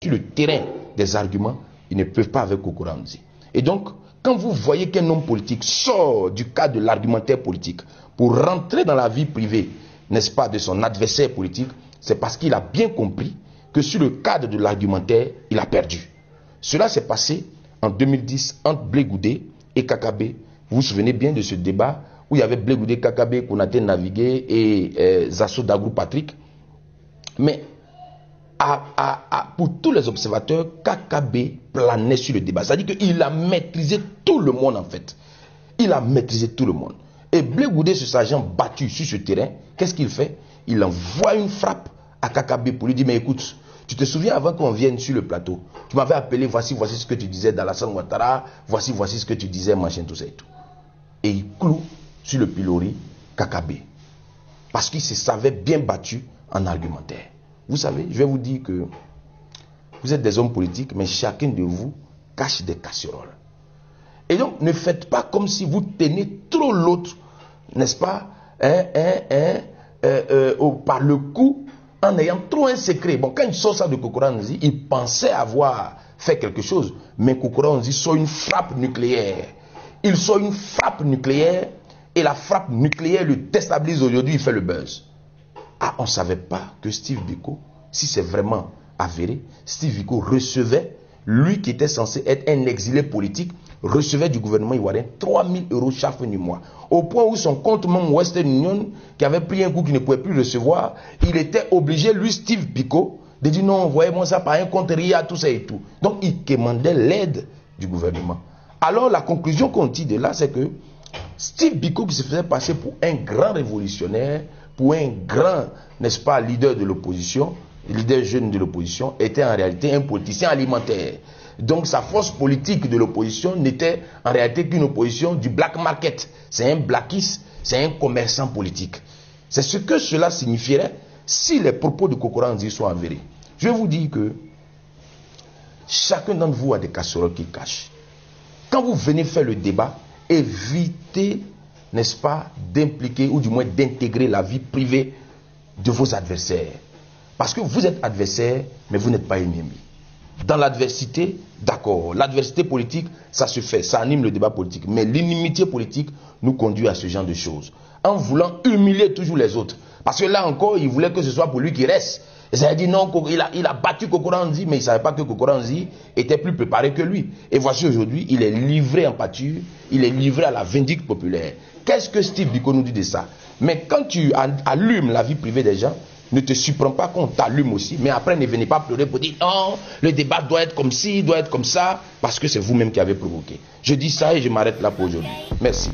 sur le terrain des arguments, ils ne peuvent pas avec Kokoranzi. Et donc, quand vous voyez qu'un homme politique sort du cadre de l'argumentaire politique pour rentrer dans la vie privée, n'est-ce pas, de son adversaire politique, c'est parce qu'il a bien compris que sur le cadre de l'argumentaire, il a perdu. Cela s'est passé en 2010 entre Blé Goudé et Kakabe. Vous vous souvenez bien de ce débat où il y avait Blé Goudé, Kakabe, Konaté Navigué et Zasso Dagrou Patrick. Mais pour tous les observateurs, Kakabe planait sur le débat. C'est-à-dire qu'il a maîtrisé tout le monde en fait. Il a maîtrisé tout le monde. Et Blé Goudé, ce sergent battu sur ce terrain, qu'est-ce qu'il fait? Il envoie une frappe à Kakabe pour lui dire, mais écoute, tu te souviens avant qu'on vienne sur le plateau, tu m'avais appelé, voici ce que tu disais d'Alassane Ouattara, voici ce que tu disais, machin, tout ça et tout. Et il cloue sur le pilori Kakabe. Parce qu'il se savait bien battu en argumentaire. Vous savez, je vais vous dire que vous êtes des hommes politiques, mais chacun de vous cache des casseroles. Et donc, ne faites pas comme si vous tenez trop l'autre, n'est-ce pas, par le cou, en ayant trop un secret. Bon, quand il sort ça de Kokoranzi, il pensait avoir fait quelque chose, mais Kokoranzi sort une frappe nucléaire. Il sort une frappe nucléaire, et la frappe nucléaire le déstabilise aujourd'hui, il fait le buzz. Ah, on ne savait pas que Steve Biko, si c'est vraiment avéré, Steve Biko recevait, lui qui était censé être un exilé politique, recevait du gouvernement ivoirien 3 000 € chaque fin du mois. Au point où son compte même Western Union, qui avait pris un coup qu'il ne pouvait plus recevoir, il était obligé, lui Steve Biko, de dire non, envoyez-moi ça par un compte RIA, tout ça et tout. Donc il demandait l'aide du gouvernement. Alors la conclusion qu'on tire de là, c'est que Steve Biko, qui se faisait passer pour un grand révolutionnaire, pour un grand, n'est-ce pas, leader de l'opposition, leader jeune de l'opposition, était en réalité un politicien alimentaire. Donc sa force politique de l'opposition n'était en réalité qu'une opposition du black market. C'est un blackiste, c'est un commerçant politique. C'est ce que cela signifierait si les propos de Kokoranzi sont avérés. Je vais vous dire que chacun d'entre vous a des casseroles qu'il cache. Quand vous venez faire le débat, évitez, n'est-ce pas, d'impliquer ou du moins d'intégrer la vie privée de vos adversaires. Parce que vous êtes adversaire, mais vous n'êtes pas ennemi. Dans l'adversité, d'accord, l'adversité politique, ça se fait, ça anime le débat politique. Mais l'inimitié politique nous conduit à ce genre de choses. En voulant humilier toujours les autres. Parce que là encore, il voulait que ce soit pour lui qui reste. Et ça a dit non, il a battu Kokoranzi, mais il ne savait pas que Kokoranzi était plus préparé que lui. Et voici aujourd'hui, il est livré en pâture, il est livré à la vindicte populaire. Qu'est-ce que Steve Biko nous dit de ça? Mais quand tu allumes la vie privée des gens, ne te surprends pas qu'on t'allume aussi, mais après ne venez pas pleurer pour dire non, le débat doit être comme ci, doit être comme ça, parce que c'est vous-même qui avez provoqué. Je dis ça et je m'arrête là pour aujourd'hui. Merci.